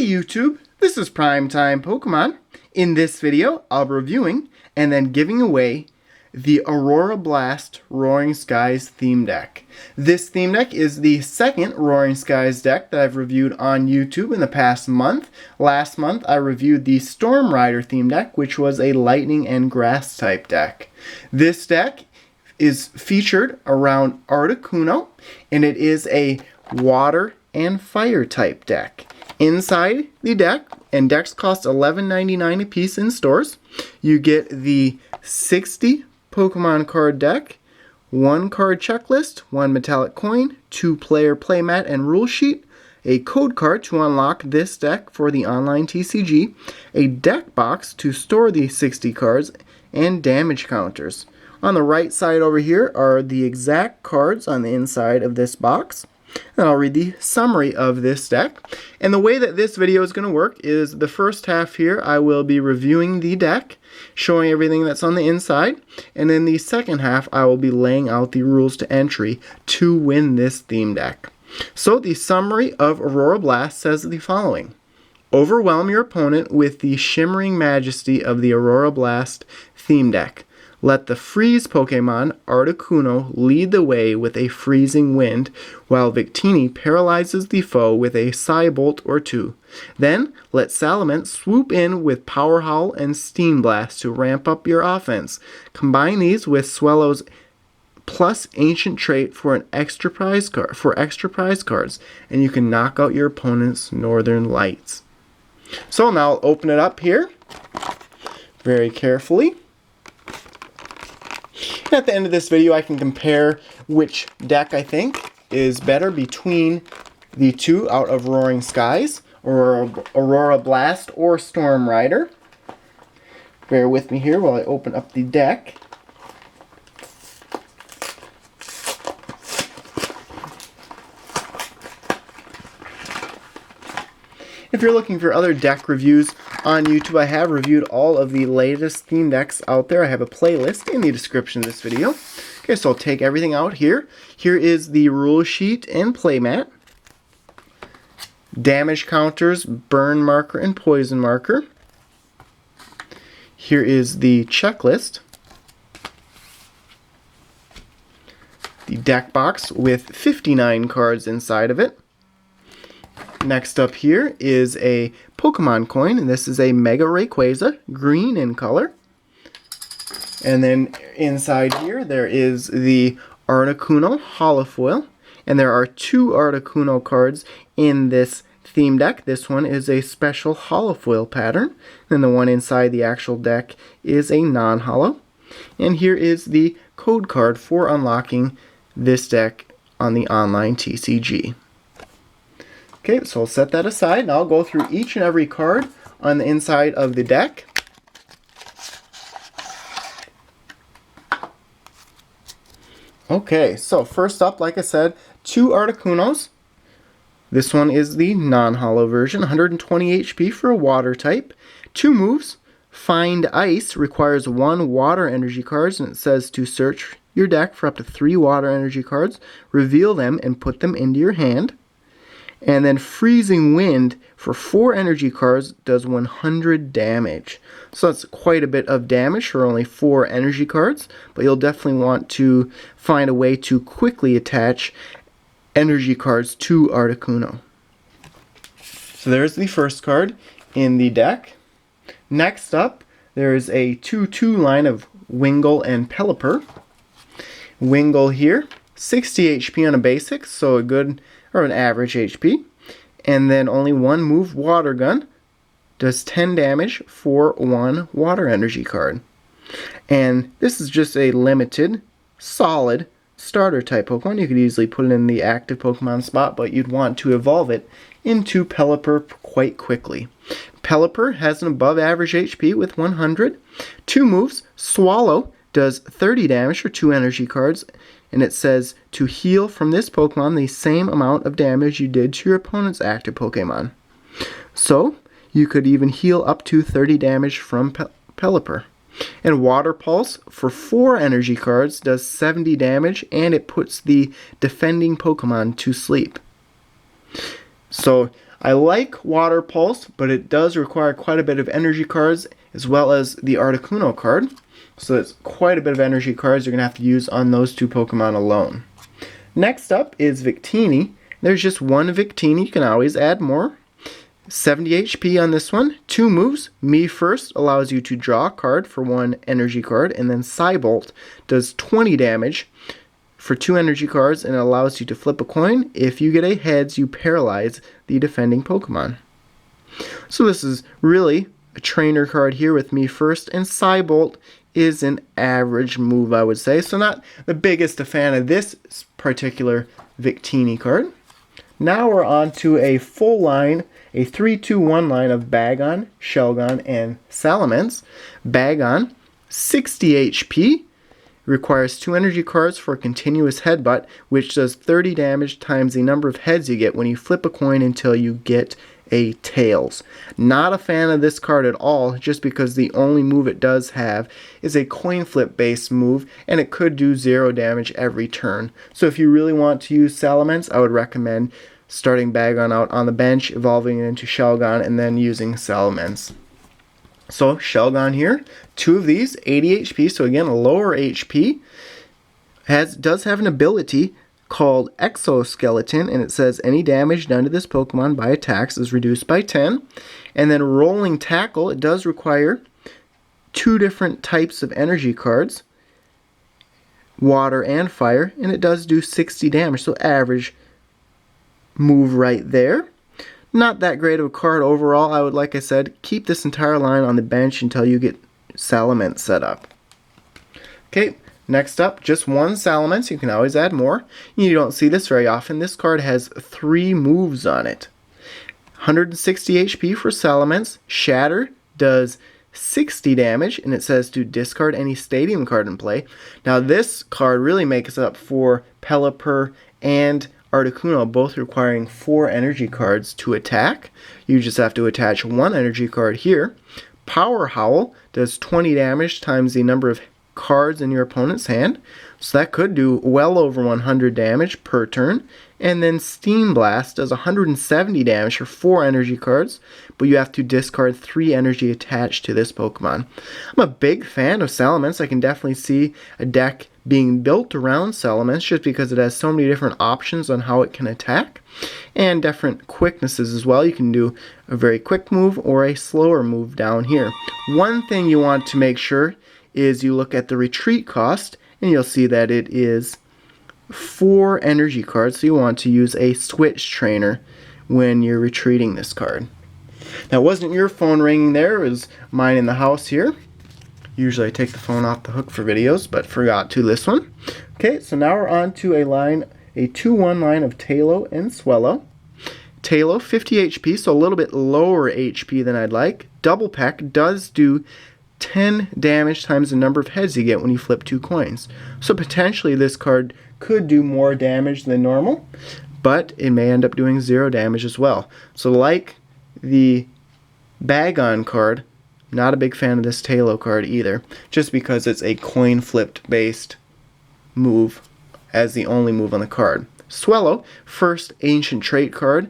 Hey YouTube, this is PrimetimePokemon. In this video, I'll be reviewing and then giving away the Aurora Blast Roaring Skies theme deck. This theme deck is the second Roaring Skies deck that I've reviewed on YouTube in the past month. Last month, I reviewed the Storm Rider theme deck, which was a Lightning and Grass type deck. This deck is featured around Articuno, and it is a Water and Fire type deck. Inside the deck, and decks cost $11.99 a piece in stores, you get the 60 Pokemon card deck, 1 card checklist, 1 metallic coin, 2 player playmat and rule sheet, a code card to unlock this deck for the online TCG, a deck box to store the 60 cards, and damage counters. On the right side over here are the exact cards on the inside of this box. And I'll read the summary of this deck. And the way that this video is going to work is the first half here I will be reviewing the deck, showing everything that's on the inside, and then the second half I will be laying out the rules to entry to win this theme deck. So the summary of Aurora Blast says the following. Overwhelm your opponent with the shimmering majesty of the Aurora Blast theme deck. Let the freeze Pokemon Articuno lead the way with a freezing wind, while Victini paralyzes the foe with a Psybolt or 2. Then, let Salamence swoop in with Power Howl and Steam Blast to ramp up your offense. Combine these with Swallow's plus Ancient Trait for an extra prize cards, and you can knock out your opponent's Northern Lights. So now I'll open it up here very carefully. At the end of this video, I can compare which deck I think is better between the two out of Roaring Skies, or Aurora Blast or Storm Rider. Bear with me here while I open up the deck. If you're looking for other deck reviews on YouTube, I have reviewed all of the latest theme decks out there. I have a playlist in the description of this video. Okay, so I'll take everything out here. Here is the rule sheet and playmat. Damage counters, burn marker and poison marker. Here is the checklist. The deck box with 59 cards inside of it. Next up here is a Pokemon coin, and this is a Mega Rayquaza, green in color. And then inside here there is the Articuno holofoil, and there are 2 Articuno cards in this theme deck. This one is a special holofoil pattern, and the one inside the actual deck is a non-holo. And here is the code card for unlocking this deck on the online TCG. Okay, so I'll set that aside, and I'll go through each and every card on the inside of the deck. Okay, so first up, like I said, 2 Articunos. This one is the non-holo version, 120 HP for a water type. 2 moves. Find Ice requires 1 water energy cards, and it says to search your deck for up to 3 water energy cards, reveal them, and put them into your hand. And then Freezing Wind for 4 energy cards does 100 damage. So that's quite a bit of damage for only 4 energy cards, but you'll definitely want to find a way to quickly attach energy cards to Articuno. So there's the first card in the deck. Next up, there's a 2-2 line of Wingull and Pelipper. Wingull here, 60 HP on a basic, so a good or an average HP, and then only 1 move Water Gun, does 10 damage for 1 water energy card. And this is just a limited, solid starter type Pokemon. You could easily put it in the active Pokemon spot, but you'd want to evolve it into Pelipper quite quickly. Pelipper has an above average HP with 100. 2 moves, Swallow does 30 damage for 2 energy cards, and it says to heal from this Pokemon the same amount of damage you did to your opponent's active Pokemon. So, you could even heal up to 30 damage from Pelipper. And Water Pulse for 4 energy cards does 70 damage, and it puts the defending Pokemon to sleep. So, I like Water Pulse, but it does require quite a bit of energy cards as well as the Articuno card. So it's quite a bit of energy cards you're going to have to use on those two Pokemon alone. Next up is Victini. There's just one Victini. You can always add more. 70 HP on this one. 2 moves. Me First allows you to draw a card for 1 energy card, and then Psybolt does 20 damage for 2 energy cards, and it allows you to flip a coin. If you get a heads, you paralyze the defending Pokemon. So this is really a trainer card here with Me First, and Psybolt is an average move, I would say. So not the biggest fan of this particular Victini card. Now we're on to a full line, a 3-2-1 line of Bagon, Shelgon, and Salamence. Bagon, 60 HP, requires 2 energy cards for a continuous headbutt, which does 30 damage times the number of heads you get when you flip a coin until you get a tails. Not a fan of this card at all, just because the only move it does have is a coin flip based move, and it could do 0 damage every turn. So if you really want to use Salamence, I would recommend starting Bagon out on the bench, evolving it into Shelgon, and then using Salamence. So Shelgon here, 2 of these, 80 HP, so again a lower HP, does have an ability called Exoskeleton, and it says any damage done to this Pokemon by attacks is reduced by 10. And then Rolling Tackle, it does require 2 different types of energy cards, water and fire, and it does do 60 damage, so average move right there. Not that great of a card overall. I would, like I said, keep this entire line on the bench until you get Salamence set up. Okay, next up, just 1 Salamence. You can always add more. You don't see this very often. This card has 3 moves on it. 160 HP for Salamence. Shatter does 60 damage, and it says to discard any stadium card in play. Now this card really makes up for Pelipper and Articuno, both requiring 4 energy cards to attack. You just have to attach 1 energy card here. Power Howl does 20 damage times the number of cards in your opponent's hand, so that could do well over 100 damage per turn. And then Steam Blast does 170 damage for 4 energy cards, but you have to discard 3 energy attached to this Pokemon. I'm a big fan of Salamence. I can definitely see a deck being built around Salamence just because it has so many different options on how it can attack, and different quicknesses as well. You can do a very quick move or a slower move down here. One thing you want to make sure is you look at the retreat cost, and you'll see that it is 4 energy cards, so you want to use a switch trainer when you're retreating this card. Now, it wasn't your phone ringing there, it was mine in the house here. Usually I take the phone off the hook for videos, but forgot to this one. Okay, so now we're on to a 2-1 line of Taillow and Swellow. Taillow, 50 HP, so a little bit lower HP than I'd like. Double Peck does do 10 damage times the number of heads you get when you flip 2 coins. So potentially this card could do more damage than normal, but it may end up doing 0 damage as well. So like the Bagon card, not a big fan of this Taillow card either, just because it's a coin flipped based move as the only move on the card. Swellow, first ancient trait card,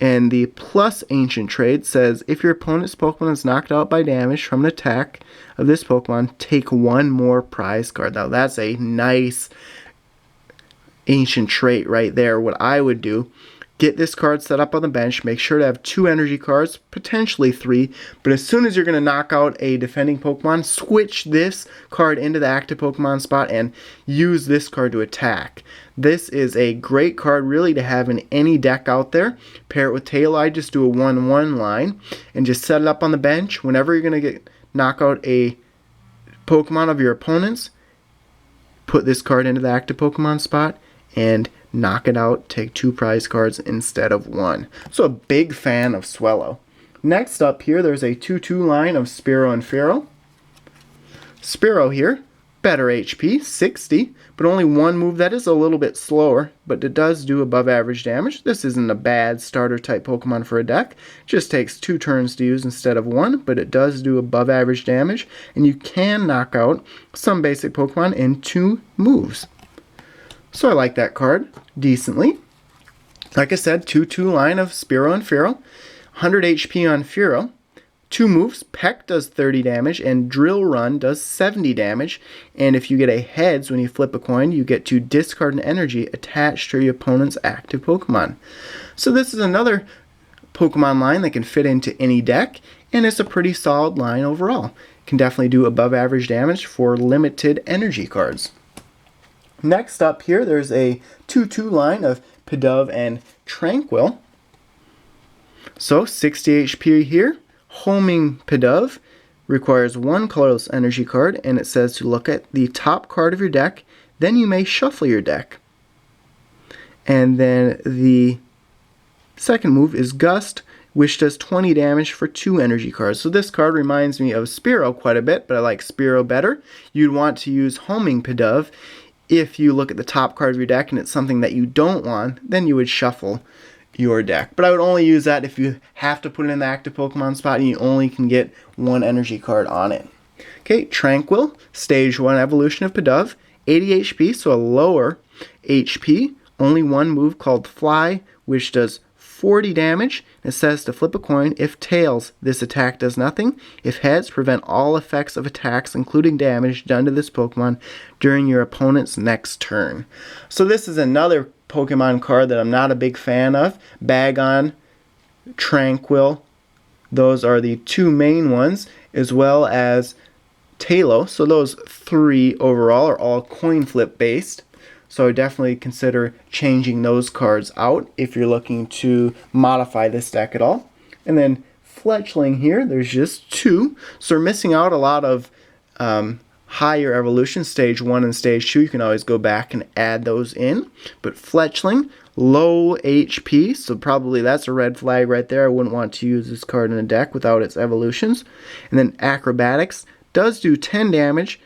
and the plus ancient trait says if your opponent's Pokemon is knocked out by damage from an attack of this Pokemon, take 1 more prize card. Now that's a nice ancient trait right there. What I would do, get this card set up on the bench, make sure to have 2 energy cards, potentially 3, but as soon as you're going to knock out a defending Pokemon, switch this card into the active Pokemon spot and use this card to attack. This is a great card really to have in any deck out there. Pair it with Tail. I just do a 1-1 line and just set it up on the bench. Whenever you're going to knock out a Pokemon of your opponents, put this card into the active Pokemon spot and knock it out, take 2 prize cards instead of 1. So a big fan of Swellow. Next up here, there's a 2-2 line of Sparrow and Pharaoh. Sparrow here, better HP, 60, but only 1 move that is a little bit slower, but it does do above average damage. This isn't a bad starter type Pokemon for a deck. Just takes 2 turns to use instead of 1, but it does do above average damage, and you can knock out some basic Pokemon in 2 moves. So I like that card decently. Like I said, 2/2 line of Sparrow and Fearow, 100 HP on Fearow. 2 moves, Peck does 30 damage, and Drill Run does 70 damage. And if you get a heads when you flip a coin, you get to discard an energy attached to your opponent's active Pokemon. So this is another Pokemon line that can fit into any deck, and it's a pretty solid line overall. Can definitely do above average damage for limited energy cards. Next up here, there's a 2/2 line of Pidove and Tranquil. So 60 HP here. Homing Pidove requires 1 colorless energy card, and it says to look at the top card of your deck, then you may shuffle your deck. And then the second move is Gust, which does 20 damage for 2 energy cards. So this card reminds me of Sparrow quite a bit, but I like Sparrow better. You'd want to use Homing Pidove if you look at the top card of your deck and it's something that you don't want, then you would shuffle your deck. But I would only use that if you have to put it in the active Pokemon spot and you only can get 1 energy card on it. Okay, Tranquil, Stage 1 evolution of Pidove, 80 HP, so a lower HP, only 1 move called Fly, which does 40 damage. It says to flip a coin. If tails, this attack does nothing. If heads, prevent all effects of attacks, including damage, done to this Pokemon during your opponent's next turn. So this is another Pokemon card that I'm not a big fan of. Bagon, Tranquil, those are the 2 main ones, as well as Talos. So those 3 overall are all coin flip based. So I would definitely consider changing those cards out if you're looking to modify this deck at all. And then Fletchling here, there's just 2. So we're missing out a lot of higher evolution, Stage 1 and Stage 2. You can always go back and add those in. But Fletchling, low HP, so probably that's a red flag right there. I wouldn't want to use this card in a deck without its evolutions. And then Acrobatics does do 10 damage,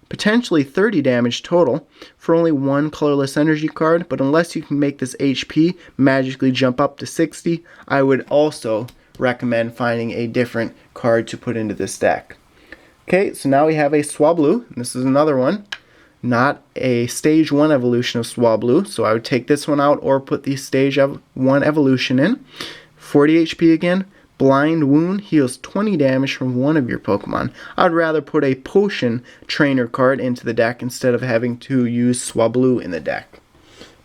potentially 30 damage total for only 1 colorless energy card, but unless you can make this HP magically jump up to 60, I would also recommend finding a different card to put into this deck. Okay, so now we have a Swablu. This is another one, not a Stage 1 evolution of Swablu, so I would take this one out or put the Stage 1 evolution in. 40 HP again. Blind Wound heals 20 damage from 1 of your Pokemon. I'd rather put a Potion Trainer card into the deck instead of having to use Swablu in the deck.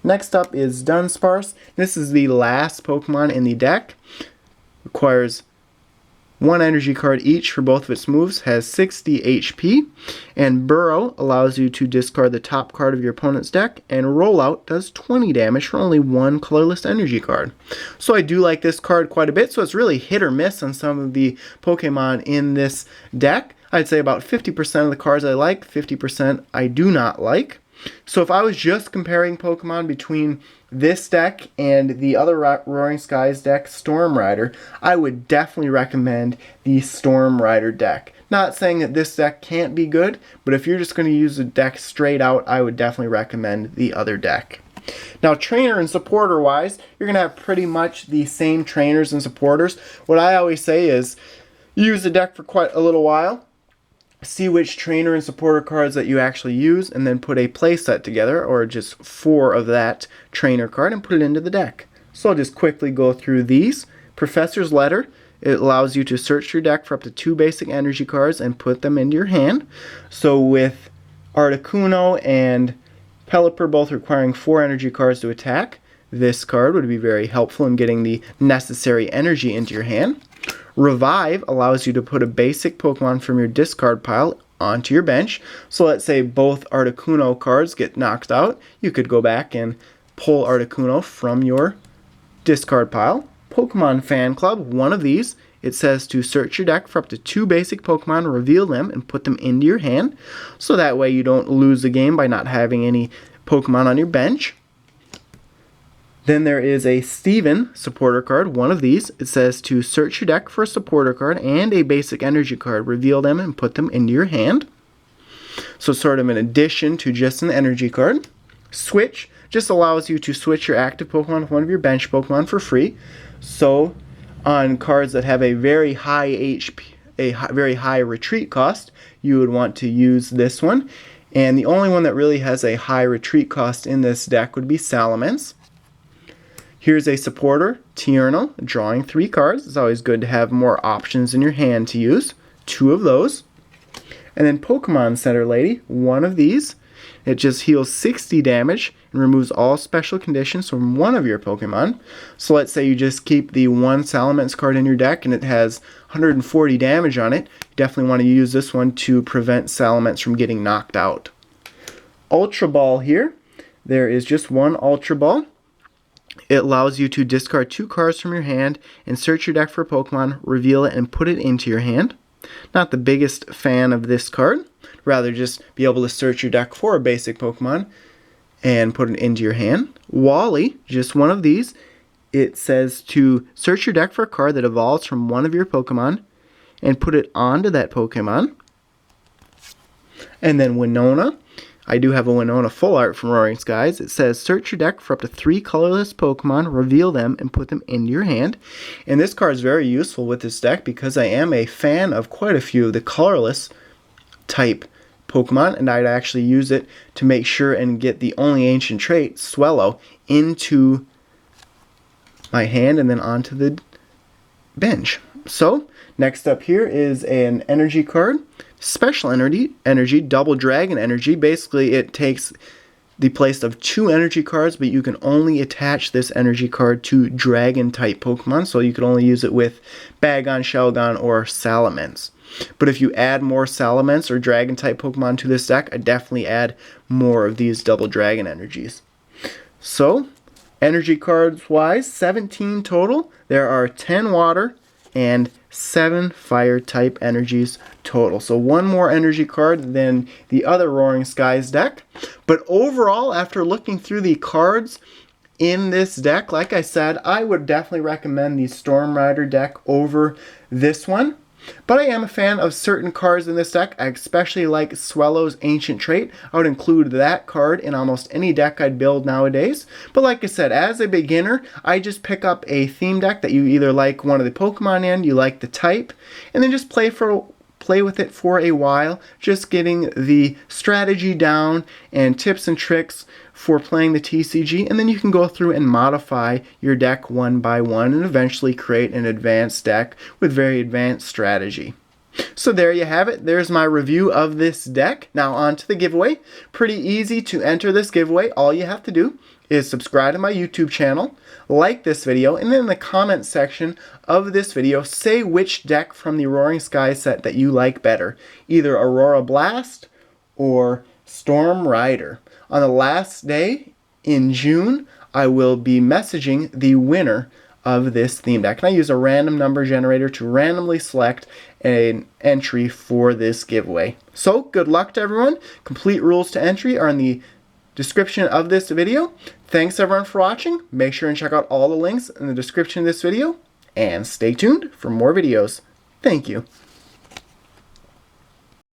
Next up is Dunsparce. This is the last Pokemon in the deck. Requires 1 energy card each for both of its moves, has 60 HP, and Burrow allows you to discard the top card of your opponent's deck, and Rollout does 20 damage for only 1 colorless energy card. So I do like this card quite a bit, so it's really hit or miss on some of the Pokemon in this deck. I'd say about 50% of the cards I like, 50% I do not like. So if I was just comparing Pokemon between this deck and the other Roaring Skies deck, Storm Rider, I would definitely recommend the Storm Rider deck. Not saying that this deck can't be good, but if you're just going to use the deck straight out, I would definitely recommend the other deck. Now, trainer and supporter wise, you're going to have pretty much the same trainers and supporters. What I always say is use the deck for quite a little while, see which trainer and supporter cards that you actually use, and then put a play set together, or just 4 of that trainer card, and put it into the deck. So I'll just quickly go through these. Professor's Letter, it allows you to search your deck for up to 2 basic energy cards and put them into your hand. So with Articuno and Pelipper both requiring 4 energy cards to attack, this card would be very helpful in getting the necessary energy into your hand. Revive allows you to put a basic Pokemon from your discard pile onto your bench. So let's say both Articuno cards get knocked out. You could go back and pull Articuno from your discard pile. Pokemon Fan Club, one of these. It says to search your deck for up to 2 basic Pokemon, reveal them, and put them into your hand. So that way you don't lose the game by not having any Pokemon on your bench. Then there is a Steven supporter card, one of these. It says to search your deck for a supporter card and a basic energy card, reveal them, and put them into your hand. So sort of an addition to just an energy card. Switch just allows you to switch your active Pokemon with one of your bench Pokemon for free. So on cards that have a very high HP, very high retreat cost, you would want to use this one. And the only one that really has a high retreat cost in this deck would be Salamence. Here's a supporter, Tierno, drawing 3 cards. It's always good to have more options in your hand to use. 2 of those. And then Pokemon Center Lady, 1 of these. It just heals 60 damage and removes all special conditions from one of your Pokemon. So let's say you just keep the 1 Salamence card in your deck and it has 140 damage on it. You definitely want to use this one to prevent Salamence from getting knocked out. Ultra Ball here. There is just 1 Ultra Ball. It allows you to discard 2 cards from your hand and search your deck for a Pokemon, reveal it, and put it into your hand. Not the biggest fan of this card. Rather just be able to search your deck for a basic Pokemon and put it into your hand. Wally, just 1 of these. It says to search your deck for a card that evolves from one of your Pokemon and put it onto that Pokemon. And then Winona. I do have a Winona full art from Roaring Skies. It says search your deck for up to 3 colorless Pokemon, reveal them, and put them into your hand. And this card is very useful with this deck because I am a fan of quite a few of the colorless type Pokemon, and I'd actually use it to make sure and get the only ancient trait, Swallow, into my hand and then onto the bench. So, next up here is an energy card. Special energy, double dragon energy. Basically, it takes the place of 2 energy cards, but you can only attach this energy card to dragon type Pokemon, so you can only use it with Bagon Shelgon or Salamence. But if you add more Salamence or dragon type Pokemon to this deck, I definitely add more of these double dragon energies. So, energy cards wise, 17 total. There are 10 water and 7 fire type energies total. So 1 more energy card than the other Roaring Skies deck. But overall, after looking through the cards in this deck, like I said, I would definitely recommend the Storm Rider deck over this one. But I am a fan of certain cards in this deck. I especially like Swallow's Ancient Trait. I would include that card in almost any deck I'd build nowadays. But like I said, as a beginner, I just pick up a theme deck that you either like one of the Pokemon in, you like the type, and then just play with it for a while, just getting the strategy down and tips and tricks for playing the TCG, and then you can go through and modify your deck one by one and eventually create an advanced deck with very advanced strategy. So there you have it. There's my review of this deck. Now on to the giveaway. Pretty easy to enter this giveaway. All you have to do is subscribe to my YouTube channel, like this video, and then in the comment section of this video, say which deck from the Roaring Skies set that you like better. Either Aurora Blast or Storm Rider. On the last day in June, I will be messaging the winner of this theme deck. And I use a random number generator to randomly select an entry for this giveaway. So, good luck to everyone. Complete rules to entry are in the description of this video. Thanks everyone for watching. Make sure and check out all the links in the description of this video. And stay tuned for more videos. Thank you.